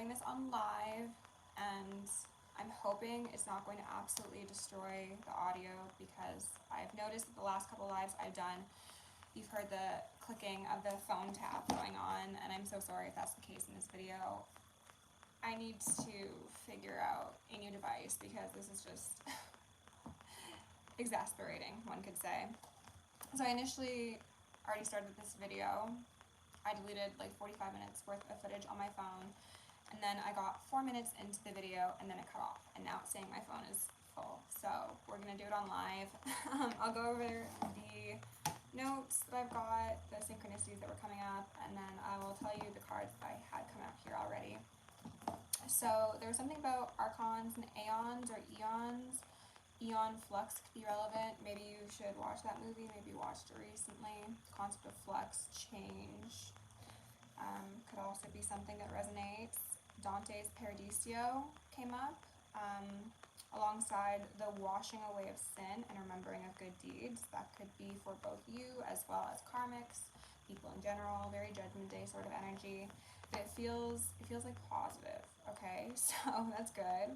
doing this on live, and I'm hoping it's not going to absolutely destroy the audio, because I've noticed that the last couple lives I've done, you've heard the clicking of the phone tap going on, and I'm so sorry if that's the case in this video. I need to figure out a new device because this is just exasperating, one could say. So I initially already started this video. I deleted like 45 minutes worth of footage on my phone, and then I got 4 minutes into the video and then it cut off, and now it's saying my phone is full. So we're gonna do it on live. I'll go over the notes that I've got, the synchronicities that were coming up, and then I will tell you the cards that I had come out here already. So there was something about archons and aeons or eons. Eon flux could be relevant. Maybe you should watch that movie. Maybe you watched it recently. Concept of flux, change. Could also be something that resonates. Dante's Paradiso came up, alongside the washing away of sin and remembering of good deeds. That could be for both you as well as karmics, people in general. Very Judgment Day sort of energy. But it feels like positive. Okay, so that's good.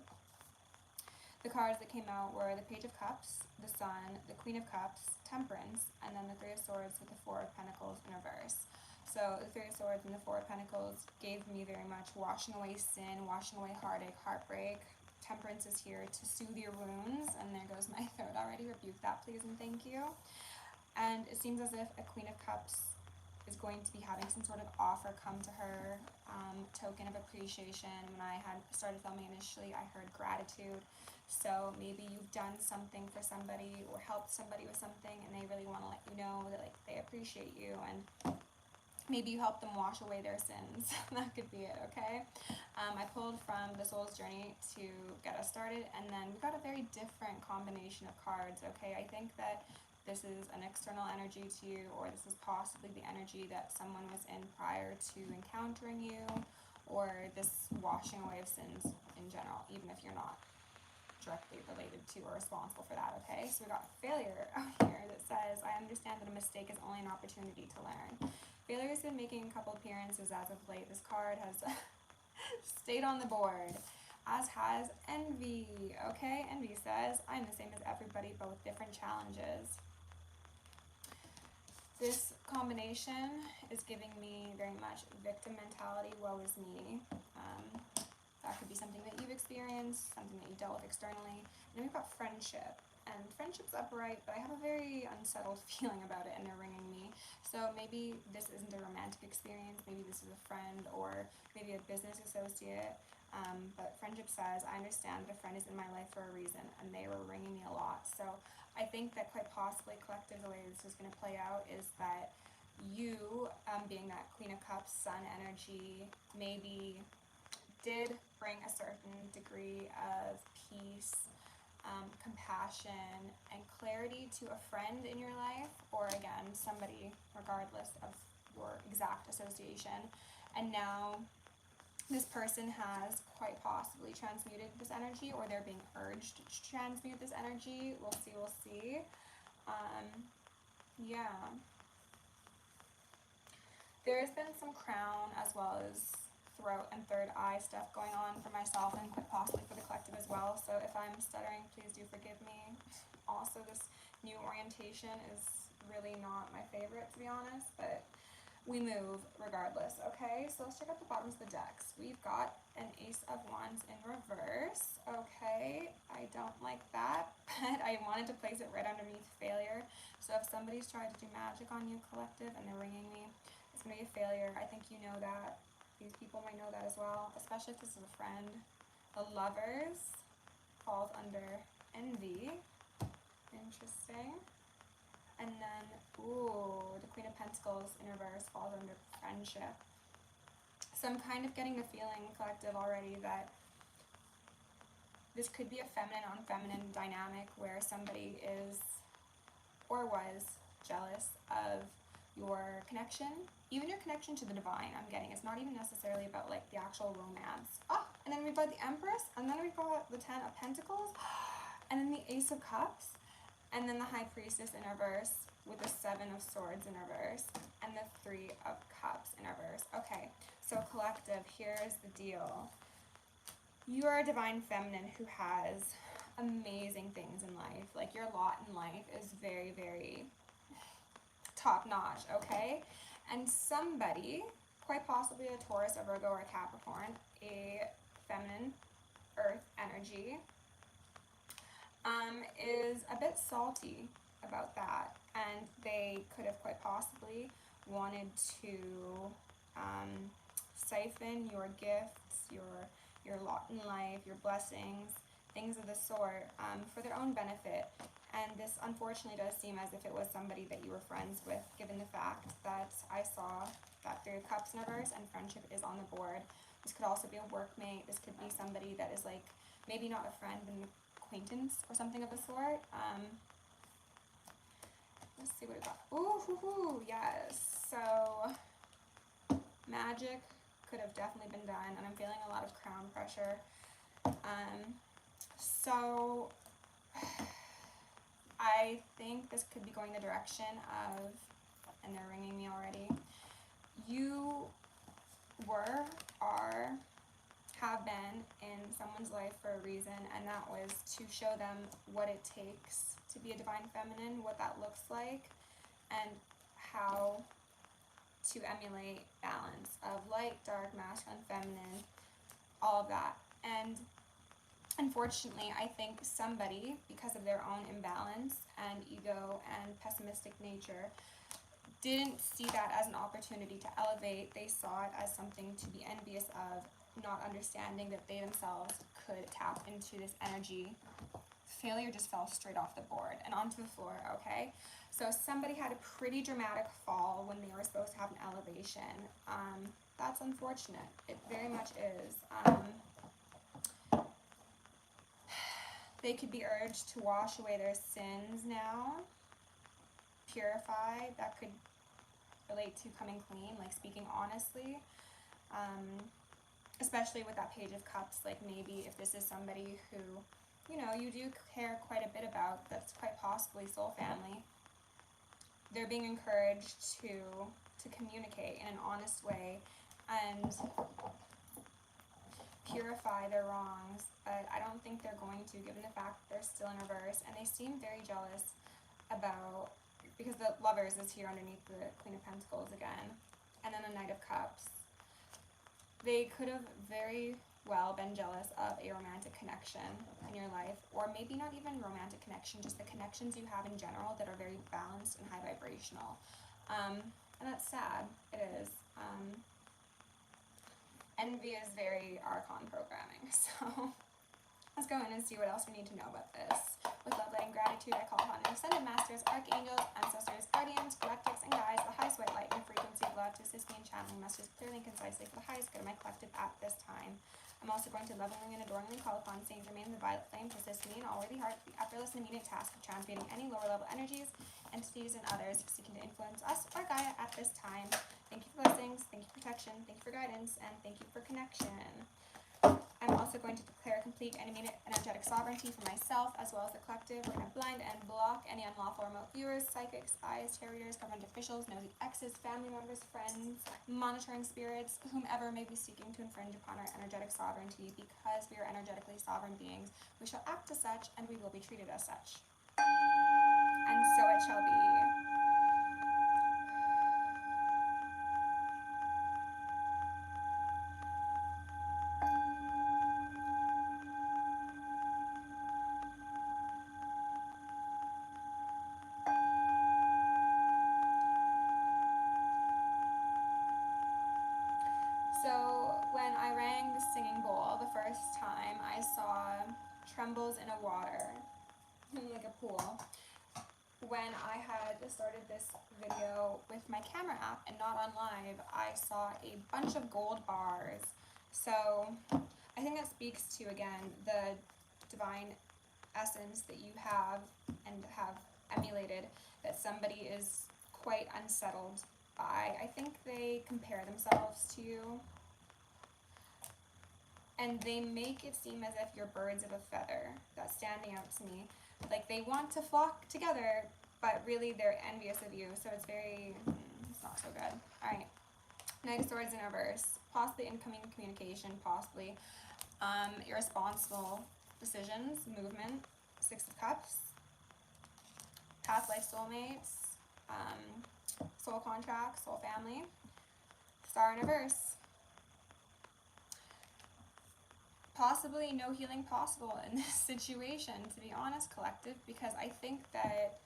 The cards that came out were the Page of Cups, the Sun, the Queen of Cups, Temperance, and then the Three of Swords with the Four of Pentacles in reverse. So the Three of Swords and the Four of Pentacles gave me very much washing away sin, washing away heartache, heartbreak. Temperance is here to soothe your wounds, and there goes my throat already. Rebuke that, please, and thank you. And it seems as if a Queen of Cups is going to be having some sort of offer come to her, token of appreciation. When I had started filming initially, I heard gratitude. So maybe you've done something for somebody or helped somebody with something, and they really want to let you know that like they appreciate you, and maybe you help them wash away their sins. That could be it, okay? I pulled from the Soul's Journey to get us started, and then we got a very different combination of cards, okay? I think that this is an external energy to you, or this is possibly the energy that someone was in prior to encountering you, or this washing away of sins in general, even if you're not directly related to or responsible for that, okay? So we got failure out here that says, I understand that a mistake is only an opportunity to learn. Failure has been making a couple appearances as of late. This card has stayed on the board, as has envy, okay? Envy says, I'm the same as everybody, but with different challenges. This combination is giving me very much victim mentality, woe is me. That could be something that you've experienced, something that you dealt with externally. And then we've got friendship. And friendship's upright, but I have a very unsettled feeling about it, and they're ringing me. So maybe this isn't a romantic experience, maybe this is a friend, or maybe a business associate. But friendship says, I understand that a friend is in my life for a reason, and they were ringing me a lot. So I think that quite possibly, collective, the way this is going to play out is that you, being that Queen of Cups, Sun energy, maybe did bring a certain degree of peace, compassion, and clarity to a friend in your life, or again, somebody, regardless of your exact association. And now this person has quite possibly transmuted this energy, or they're being urged to transmute this energy. We'll see, we'll see. Yeah. There has been some crown as well as throat and third eye stuff going on for myself, and quite possibly for the collective as well. So if I'm stuttering, please do forgive me. Also, this new orientation is really not my favorite, to be honest, but we move regardless, okay? So let's check out the bottoms of the decks. We've got an Ace of Wands in reverse, okay? I don't like that, but I wanted to place it right underneath failure. So if somebody's tried to do magic on you, collective, and they're ringing me, it's gonna be a failure. I think you know that. These people might know that as well, especially if this is a friend. The Lovers falls under envy. Interesting. And then, ooh, the Queen of Pentacles in reverse falls under friendship. So I'm kind of getting the feeling, collective, already that this could be a feminine on feminine dynamic where somebody is or was jealous of your connection, even your connection to the divine. I'm getting it's not even necessarily about like the actual romance. Oh, and then we've got the Empress, and then we've got the Ten of Pentacles, and then the Ace of Cups, and then the High Priestess in reverse with the Seven of Swords in reverse, and the Three of Cups in reverse. Okay, So collective, here's the deal. You are a divine feminine who has amazing things in life. Like, your lot in life is very, very top notch, okay? And somebody, quite possibly a Taurus, a Virgo, or a Capricorn, a feminine earth energy, is a bit salty about that, and they could have quite possibly wanted to siphon your gifts, your lot in life, your blessings, things of the sort, for their own benefit. And this unfortunately does seem as if it was somebody that you were friends with, given the fact that I saw that Three of Cups in reverse and friendship is on the board. This could also be a workmate. This could be somebody that is like, maybe not a friend, but an acquaintance or something of the sort. Let's see what it got. Ooh, yes. So magic could have definitely been done, and I'm feeling a lot of crown pressure. So I think this could be going the direction of, and they're ringing me already, you were, are, have been in someone's life for a reason, and that was to show them what it takes to be a divine feminine, what that looks like, and how to emulate balance of light, dark, masculine, feminine, all of that. And unfortunately, I think somebody, because of their own imbalance and ego and pessimistic nature, didn't see that as an opportunity to elevate. They saw it as something to be envious of, not understanding that they themselves could tap into this energy. Failure just fell straight off the board and onto the floor, okay? So somebody had a pretty dramatic fall when they were supposed to have an elevation. That's unfortunate. It very much is. They could be urged to wash away their sins now, purify. That could relate to coming clean, like speaking honestly. Especially with that Page of Cups, like maybe if this is somebody who, you know, you do care quite a bit about, that's quite possibly soul family, they're being encouraged to communicate in an honest way and purify their wrongs, but I don't think they're going to, given the fact that they're still in reverse, and they seem very jealous about, because the Lovers is here underneath the Queen of Pentacles again, and then the Knight of Cups. They could have very well been jealous of a romantic connection in your life, or maybe not even romantic connection, just the connections you have in general that are very balanced and high vibrational. And that's sad. It is. Envy is very Archon programming, so let's go in and see what else we need to know about this. With love, light, and gratitude, I call upon ascended masters, archangels, ancestors, guardians, galactics, and guides, the highest white light and frequency of love to assist me in channeling messages clearly and concisely for the highest good of my collective at this time. I'm also going to lovingly and adoringly call upon Saint Germain the Violet Flame to assist me in all worthy heart the effortless and immediate task of transmuting any lower level energies, entities, and others seeking to influence us or Gaia at this time. Thank you for blessings, thank you for protection, thank you for guidance, and thank you for connection. I'm also going to declare complete and immediate energetic sovereignty for myself as well as the collective. We're going to blind and block any unlawful remote viewers, psychics, spies, terriers, government officials, nosy exes, family members, friends, monitoring spirits, whomever may be seeking to infringe upon our energetic sovereignty. Because we are energetically sovereign beings, we shall act as such and we will be treated as such. And so it shall be. So when I rang the singing bowl the first time, I saw trembles in a water, like a pool. When I had started this video with my camera app and not on live, I saw a bunch of gold bars. So I think that speaks to, again, the divine essence that you have and have emulated, that somebody is quite unsettled by. I think they compare themselves to you, and they make it seem as if you're birds of a feather. That's standing out to me. Like, they want to flock together, but really they're envious of you. So it's very, it's not so good. All right, Knight of Swords in reverse. possibly incoming communication, possibly irresponsible decisions, movement, Six of Cups, past life soulmates, soul contracts, soul family, Star in reverse. Possibly no healing possible in this situation, to be honest, collective, because I think that,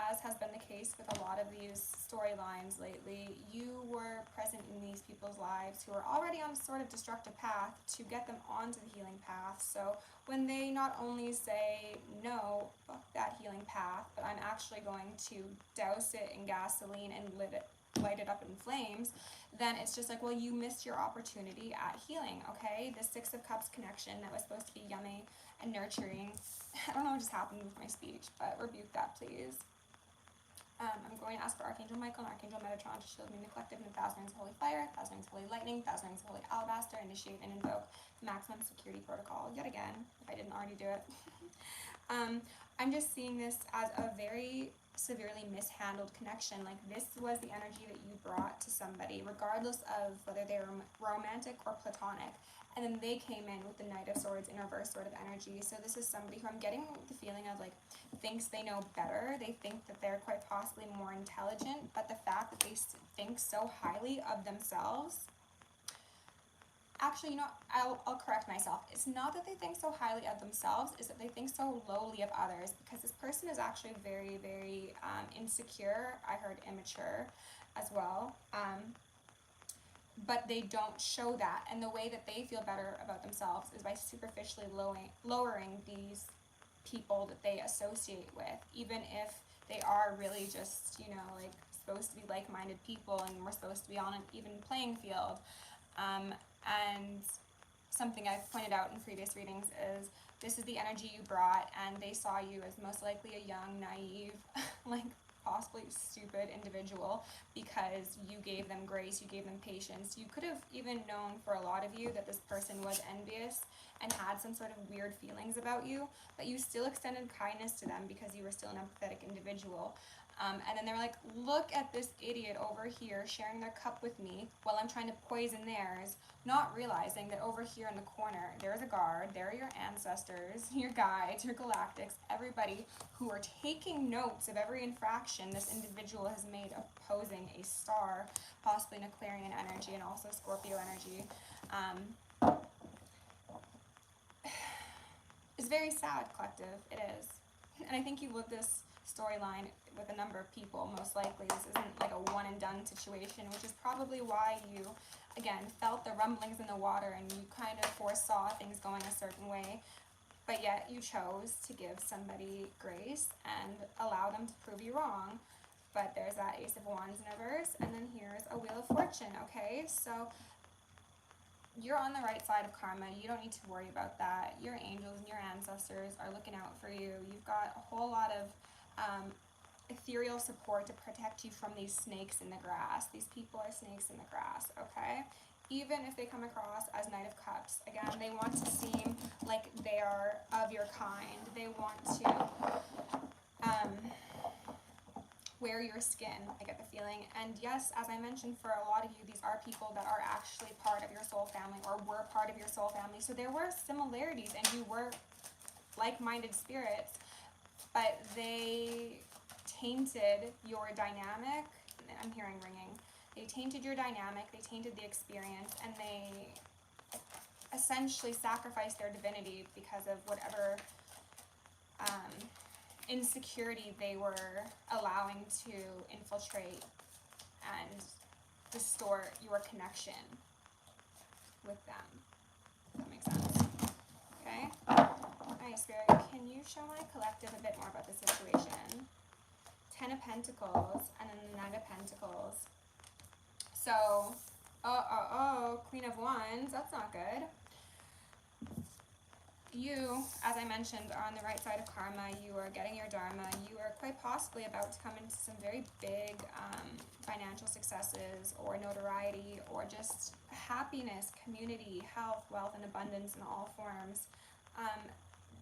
as has been the case with a lot of these storylines lately, you were present in these people's lives who are already on a sort of destructive path to get them onto the healing path. So when they not only say, no, fuck that healing path, but I'm actually going to douse it in gasoline and light it up in flames, then it's just like, well, you missed your opportunity at healing, okay? The Six of Cups connection that was supposed to be yummy and nurturing. I don't know what just happened with my speech, but rebuke that, please. I'm going to ask for Archangel Michael and Archangel Metatron to shield me in the collective in 1,000 rings of holy fire, 1,000 rings of holy lightning, 1,000 rings of holy alabaster, initiate and invoke the maximum security protocol yet again, if I didn't already do it. I'm just seeing this as a very severely mishandled connection. Like, this was the energy that you brought to somebody, regardless of whether they were romantic or platonic. And then they came in with the Knight of Swords in reverse sort of energy. So this is somebody who I'm getting the feeling of, like, thinks they know better. They think that they're quite possibly more intelligent, but the fact that they think so highly of themselves. Actually, you know, I'll correct myself. It's not that they think so highly of themselves, it's that they think so lowly of others, because this person is actually very, very insecure. I heard immature as well. But they don't show that, and the way that they feel better about themselves is by superficially lowering these people that they associate with, even if they are really just, you know, like, supposed to be like-minded people and we're supposed to be on an even playing field. And something I've pointed out in previous readings is this is the energy you brought, and they saw you as most likely a young, naive, like, possibly stupid individual, because you gave them grace, you gave them patience. You could have even known, for a lot of you, that this person was envious and had some sort of weird feelings about you, but you still extended kindness to them because you were still an empathetic individual. And then they were like, look at this idiot over here sharing their cup with me while I'm trying to poison theirs, not realizing that over here in the corner, there's a guard, there are your ancestors, your guides, your galactics, everybody who are taking notes of every infraction this individual has made opposing a star, possibly an Aquarian energy and also Scorpio energy. It's very sad, collective. It is. And I think you lived this storyline with a number of people, most likely. This isn't like a one and done situation, which is probably why you, again, felt the rumblings in the water and you kind of foresaw things going a certain way, but yet you chose to give somebody grace and allow them to prove you wrong. But there's that Ace of Wands in reverse, and then here's a Wheel of Fortune, okay? So you're on the right side of karma. You don't need to worry about that. Your angels and your ancestors are looking out for you. You've got a whole lot of ethereal support to protect you from these snakes in the grass. These people are snakes in the grass, okay? Even if they come across as Knight of Cups, again, they want to seem like they are of your kind. They want to wear your skin, I get the feeling. And yes, as I mentioned, for a lot of you, these are people that are actually part of your soul family or were part of your soul family. So there were similarities and you were like-minded spirits, but they tainted your dynamic. I'm hearing ringing. They tainted your dynamic, they tainted the experience, and they essentially sacrificed their divinity because of whatever insecurity they were allowing to infiltrate and distort your connection with them. Does that make sense? Okay? Alright, Spirit, can you show my collective a bit more about the situation? 10 of Pentacles, and then the Knight of Pentacles. So, Queen of Wands, that's not good. You, as I mentioned, are on the right side of karma. You are getting your dharma. You are quite possibly about to come into some very big financial successes or notoriety or just happiness, community, health, wealth, and abundance in all forms.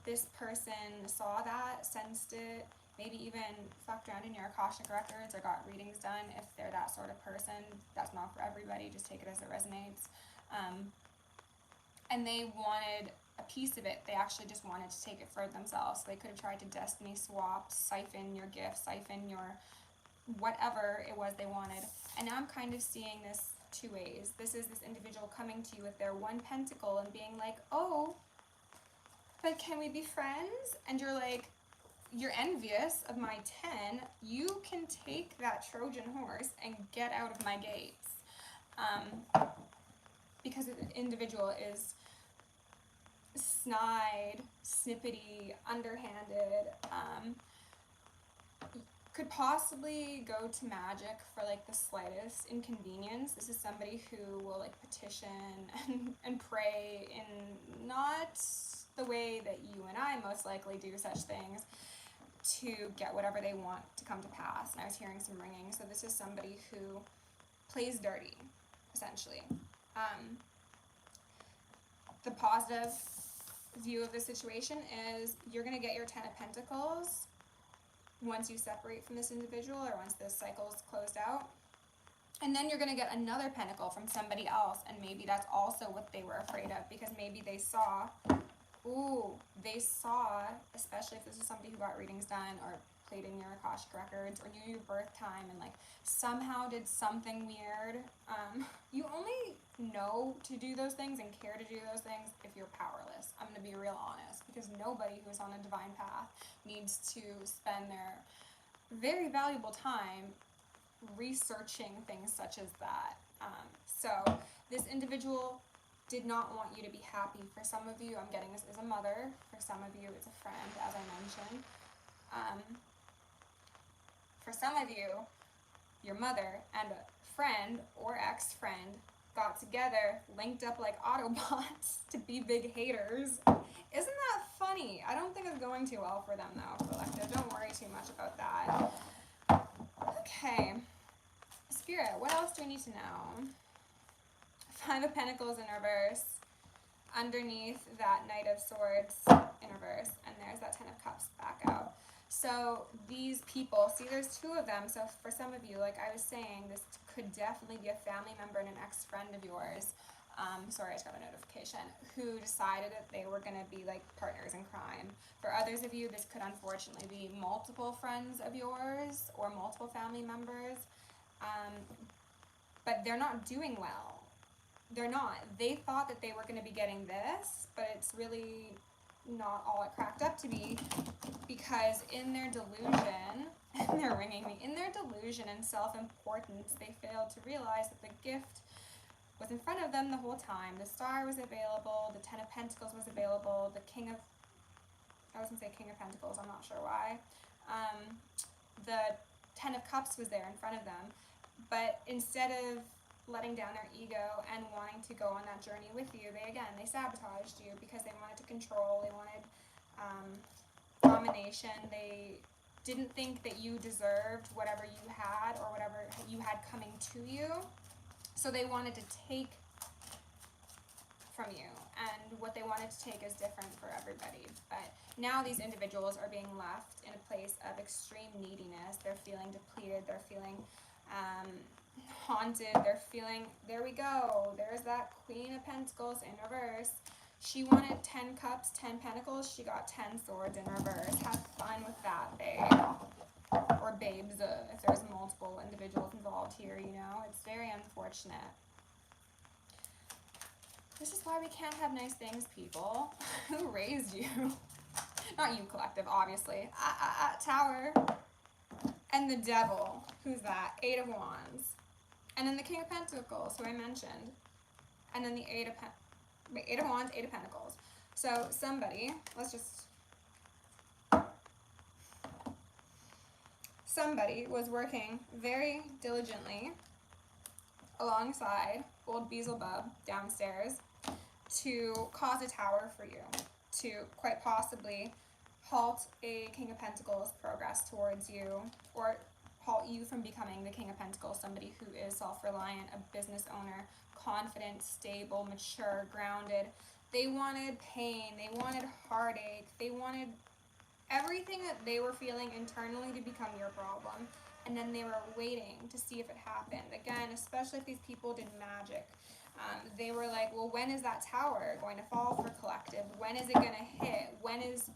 This person saw that, sensed it, maybe even fucked around in your Akashic records or got readings done if they're that sort of person. That's not for everybody. Just take it as it resonates. And they wanted a piece of it. They actually just wanted to take it for themselves. So they could have tried to destiny swap, siphon your gift, siphon your whatever it was they wanted. And now I'm kind of seeing this two ways. This is this individual coming to you with their 1 pentacle and being like, oh, but can we be friends? And you're like, you're envious of my 10. You can take that Trojan horse and get out of my gates. Because the individual is snide, snippety, underhanded, could possibly go to magic for like the slightest inconvenience. This is somebody who will like petition and pray in not the way that you and I most likely do such things to get whatever they want to come to pass. And I was hearing some ringing. So this is somebody who plays dirty, essentially. The positive view of the situation is you're going to get your 10 of Pentacles once you separate from this individual or once this cycle is closed out. And then you're going to get another pentacle from somebody else, and maybe that's also what they were afraid of, because maybe they saw, especially if this is somebody who got readings done or played in your Akashic records or knew your birth time and like somehow did something weird. You only know to do those things and care to do those things if you're powerless. I'm going to be real honest, because nobody who's on a divine path needs to spend their very valuable time researching things such as that. So this individual did not want you to be happy. For some of you, I'm getting this as a mother. For some of you, it's a friend, as I mentioned. For some of you, your mother and a friend or ex-friend got together, linked up like Autobots to be big haters. Isn't that funny? I don't think it's going too well for them though, collective. Don't worry too much about that. Okay. Spirit, what else do we need to know? 5 of Pentacles in reverse. Underneath that Knight of Swords in reverse. And there's that 10 of Cups back out. So these people, see there's 2 of them. So for some of you, like I was saying, this could definitely be a family member and an ex-friend of yours. Sorry, I just got a notification, who decided that they were going to be like partners in crime. For others of you, this could unfortunately be multiple friends of yours or multiple family members. But they're not doing well. They're not. They thought that they were going to be getting this, but it's really not all it cracked up to be, because in their delusion, and they're ringing me, in their delusion and self-importance, they failed to realize that the gift was in front of them the whole time. The Star was available, the 10 of Pentacles was available, the King of, I was going to say King of Pentacles, I'm not sure why. The 10 of Cups was there in front of them, but instead of letting down their ego and wanting to go on that journey with you, they sabotaged you because they wanted to control, they wanted domination, they didn't think that you deserved whatever you had or whatever you had coming to you, so they wanted to take from you, and what they wanted to take is different for everybody. But now these individuals are being left in a place of extreme neediness. They're feeling depleted, they're feeling haunted, they're feeling, there we go, there's that Queen of Pentacles in reverse. She wanted 10 cups, 10 pentacles, she got 10 swords in reverse. Have fun with that, babe. Or babes, if there's multiple individuals involved here, you know, it's very unfortunate. This is why we can't have nice things, people. Who raised you? Not you, collective, obviously. Tower. And the Devil. Who's that? 8 of Wands. And then the King of Pentacles, who I mentioned. And then the 8 of Wands, 8 of Pentacles. So somebody, somebody was working very diligently alongside old Beelzebub downstairs to cause a tower for you, to quite possibly halt a King of Pentacles progress towards you, or halt you from becoming the King of Pentacles, somebody who is self-reliant, a business owner, confident, stable, mature, grounded. They wanted pain, they wanted heartache, they wanted everything that they were feeling internally to become your problem. And then they were waiting to see if it happened. Again, especially if these people did magic. They were like, well, when is that tower going to fall for collective? When is it going to hit? When's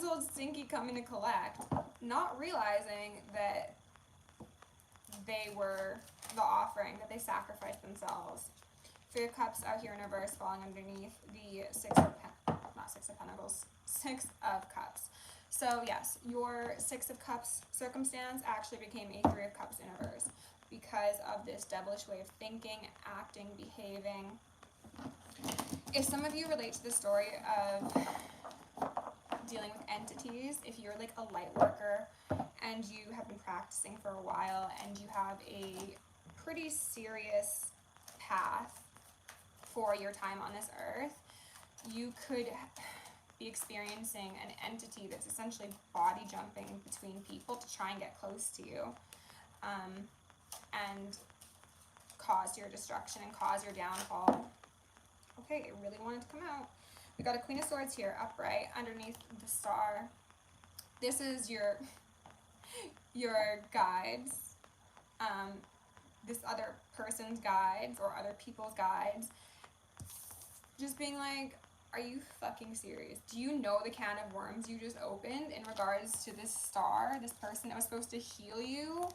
old Stinky coming to collect? Not realizing that they were the offering, that they sacrificed themselves. Three of Cups out here in reverse, falling underneath the Six of Cups. So yes, your Six of Cups circumstance actually became a Three of Cups in reverse because of this devilish way of thinking, acting, behaving. If some of you relate to the story of dealing with entities, if you're like a light worker and you have been practicing for a while and you have a pretty serious path for your time on this earth, you could be experiencing an entity that's essentially body jumping between people to try and get close to you, and cause your destruction and cause your downfall. Okay, it really wanted to come out. We got a Queen of Swords here, upright, underneath the star. This is your guides, this other person's guides or other people's guides, just being like, are you fucking serious? Do you know the can of worms you just opened in regards to this star, this person that was supposed to heal you?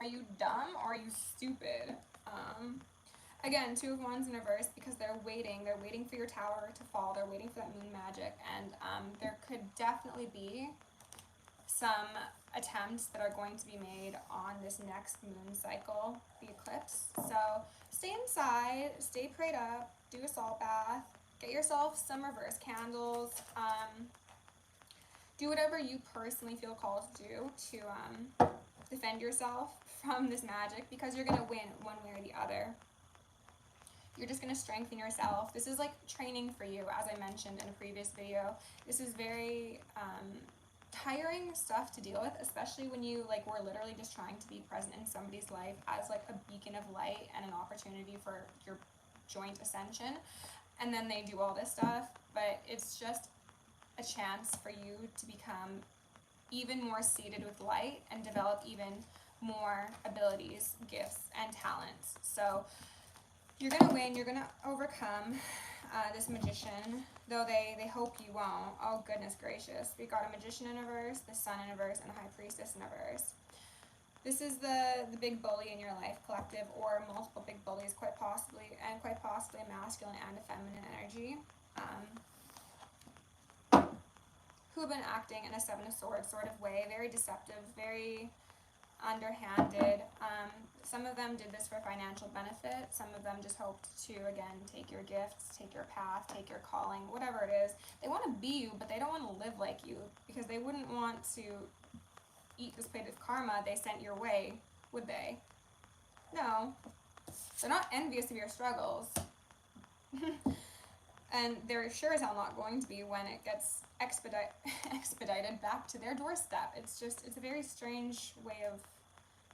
Are you dumb or are you stupid? Again, Two of Wands in reverse because they're waiting for your tower to fall, they're waiting for that moon magic, and there could definitely be some attempts that are going to be made on this next moon cycle, the eclipse. So stay inside, stay prayed up, do a salt bath, get yourself some reverse candles, do whatever you personally feel called to do to defend yourself from this magic, because you're going to win one way or the other. You're just going to strengthen yourself. This is like training for you, as I mentioned in a previous video. This is very tiring stuff to deal with, especially when you were literally just trying to be present in somebody's life as like a beacon of light and an opportunity for your joint ascension, and then they do all this stuff. But it's just a chance for you to become even more seated with light and develop even more abilities, gifts, and talents. So you're gonna win, you're gonna overcome this Magician, though they hope you won't. Oh goodness gracious. We got a Magician in reverse, the Sun in reverse, and a High Priestess in reverse. This is the big bully in your life, collective, or multiple big bullies, quite possibly a masculine and a feminine energy, who have been acting in a Seven of Swords sort of way, very deceptive, very underhanded. Some of them did this for financial benefit. Some of them just hoped to, again, take your gifts, take your path, take your calling, whatever it is. They want to be you, but they don't want to live like you, because they wouldn't want to eat this plate of karma they sent your way, would they? No. They're not envious of your struggles. And they're sure as hell not going to be when it gets expedited back to their doorstep. It's a very strange way of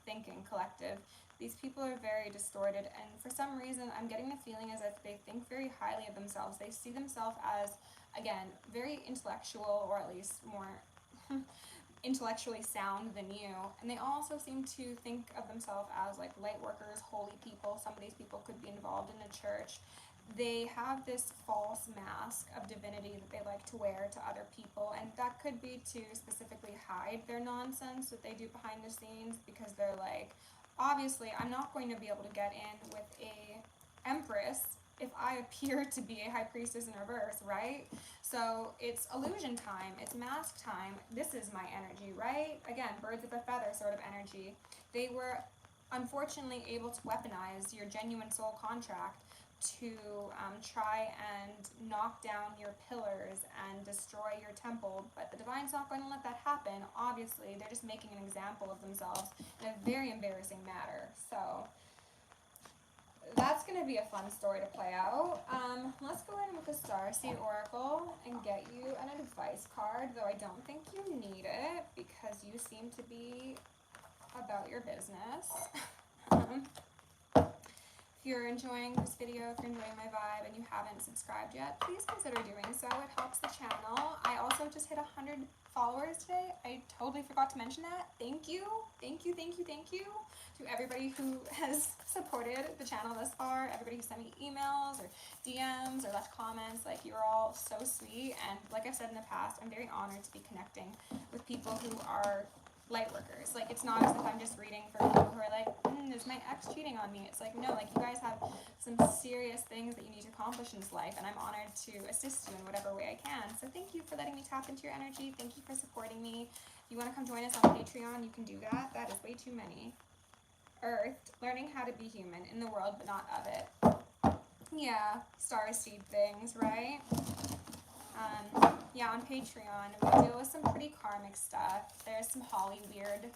thinking, collective. These people are very distorted, and for some reason I'm getting the feeling as if they think very highly of themselves. They see themselves as, again, very intellectual, or at least more intellectually sound than you, and they also seem to think of themselves as like light workers, holy people. Some of these people could be involved in the church. They have this false mask of divinity that they like to wear to other people, and that could be to specifically hide their nonsense that they do behind the scenes, because they're like, obviously I'm not going to be able to get in with a empress if I appear to be a High Priestess in reverse, right? So it's illusion time, it's mask time. This is my energy, right? Again, birds of a feather sort of energy. They were unfortunately able to weaponize your genuine soul contract to try and knock down your pillars and destroy your temple, but the Divine's not going to let that happen. Obviously, they're just making an example of themselves in a very embarrassing manner. So that's going to be a fun story to play out. Let's go in with the Starseed Oracle and get you an advice card, though I don't think you need it because you seem to be about your business. If you're enjoying this video, if you're enjoying my vibe and you haven't subscribed yet, please consider doing so. It helps the channel. I also just hit 100 followers today. I totally forgot to mention that. Thank you. Thank you, thank you, thank you to everybody who has supported the channel thus far, everybody who sent me emails or DMs or left comments. Like, you're all so sweet, and like I've said in the past, I'm very honored to be connecting with people who are light workers. Like, it's not as if I'm just reading for people who are like, is my ex cheating on me? It's like, no, like, you guys have some serious things that you need to accomplish in this life, and I'm honored to assist you in whatever way I can. So thank you for letting me tap into your energy. Thank you for supporting me. If you want to come join us on Patreon, you can do that. That is way too many. Earth, learning how to be human in the world but not of it. Yeah, star seed things, right? Yeah, on Patreon, we deal with some pretty karmic stuff. There's some Holly weird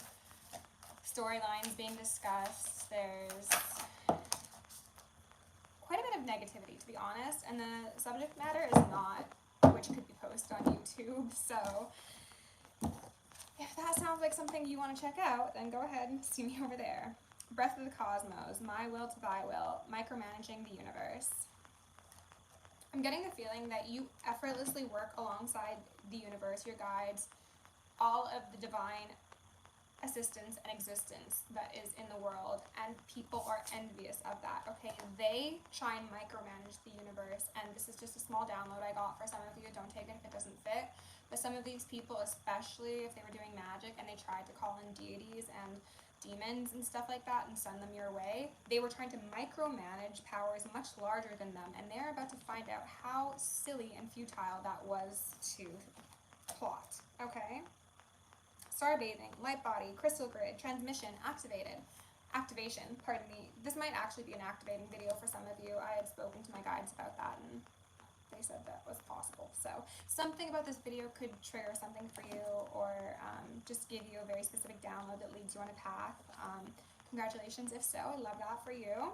storylines being discussed. There's quite a bit of negativity, to be honest, and the subject matter is not which could be posted on YouTube. So if that sounds like something you want to check out, then go ahead and see me over there. Breath of the Cosmos, My Will to Thy Will, Micromanaging the Universe. I'm getting the feeling that you effortlessly work alongside the universe, your guides, all of the divine assistance and existence that is in the world, and people are envious of that, okay? They try and micromanage the universe, and this is just a small download I got for some of you. Don't take it if it doesn't fit. But some of these people, especially if they were doing magic and they tried to call in deities and demons and stuff like that and send them your way, they were trying to micromanage powers much larger than them, and they're about to find out how silly and futile that was to plot, okay? Starbathing, light body, crystal grid, transmission, activation, pardon me. This might actually be an activating video for some of you. I had spoken to my guides about that, and they said that was possible. So something about this video could trigger something for you, or just give you a very specific download that leads you on a path. Congratulations if so, I love that for you.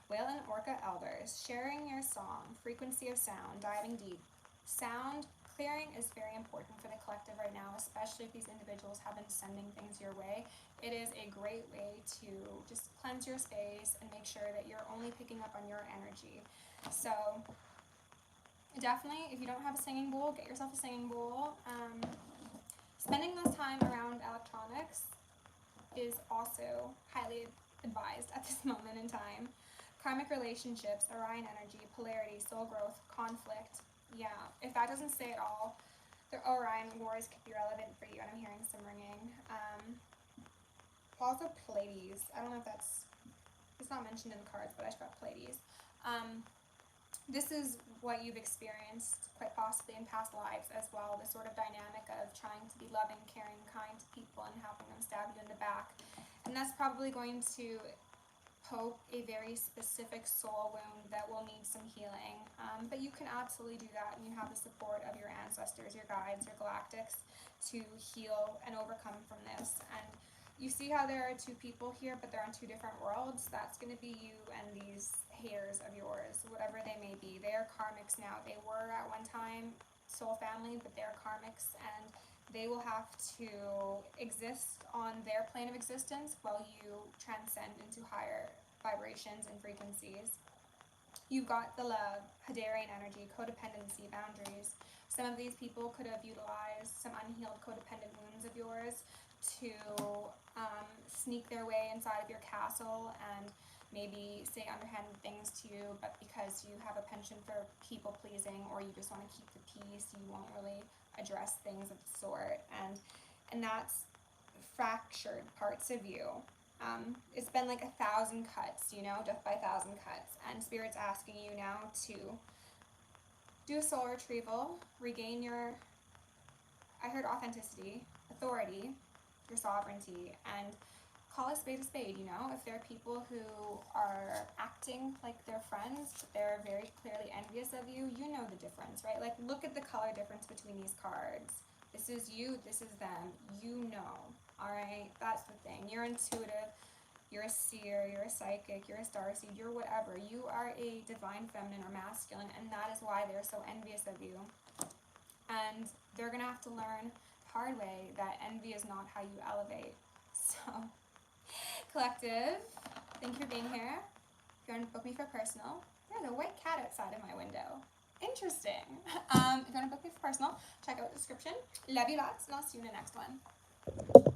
Whale and Orca Elders, sharing your song, frequency of sound, diving deep. Sound clearing is very important for the collective right now, especially if these individuals have been sending things your way. It is a great way to just cleanse your space and make sure that you're only picking up on your energy. So definitely, if you don't have a singing bowl, get yourself a singing bowl. Spending less time around electronics is also highly advised at this moment in time. Karmic relationships, Orion energy, polarity, soul growth, conflict. Yeah, if that doesn't say it all, the Orion wars could be relevant for you, and I'm hearing some ringing. Also Pleiades. I don't know if it's not mentioned in the cards, but I just got Pleiades. This is what you've experienced quite possibly in past lives as well, the sort of dynamic of trying to be loving, caring, kind to people and helping them stab you in the back. And that's probably going to poke a very specific soul wound that will need some healing. But you can absolutely do that, and you have the support of your ancestors, your guides, your galactics to heal and overcome from this. And you see how there are two people here, but they're on two different worlds. That's going to be you and these haters of yours, whatever they may be. They are karmics now. They were at one time soul family, but they're karmics, and they will have to exist on their plane of existence while you transcend into higher vibrations and frequencies. You've got the love, Hadarian energy, codependency, boundaries. Some of these people could have utilized some unhealed codependent wounds of yours to sneak their way inside of your castle and maybe say underhanded things to you, but because you have a penchant for people pleasing, or you just want to keep the peace, you won't really address things of the sort, and that's fractured parts of you. It's been like 1,000 cuts, you know, death by 1,000 cuts, and Spirit's asking you now to do a soul retrieval, regain your, I heard authenticity, authority, your sovereignty, and call a spade, you know? If there are people who are acting like they're friends, but they're very clearly envious of you, you know the difference, right? Like, look at the color difference between these cards. This is you, this is them. You know, all right? That's the thing. You're intuitive, you're a seer, you're a psychic, you're a starseed, you're whatever. You are a divine feminine or masculine, and that is why they're so envious of you. And they're gonna have to learn the hard way that envy is not how you elevate. So, collective, thank you for being here. If you want to book me for personal, there's a white cat outside of my window. Interesting. If you want to book me for personal, check out the description. Love you lots, and I'll see you in the next one.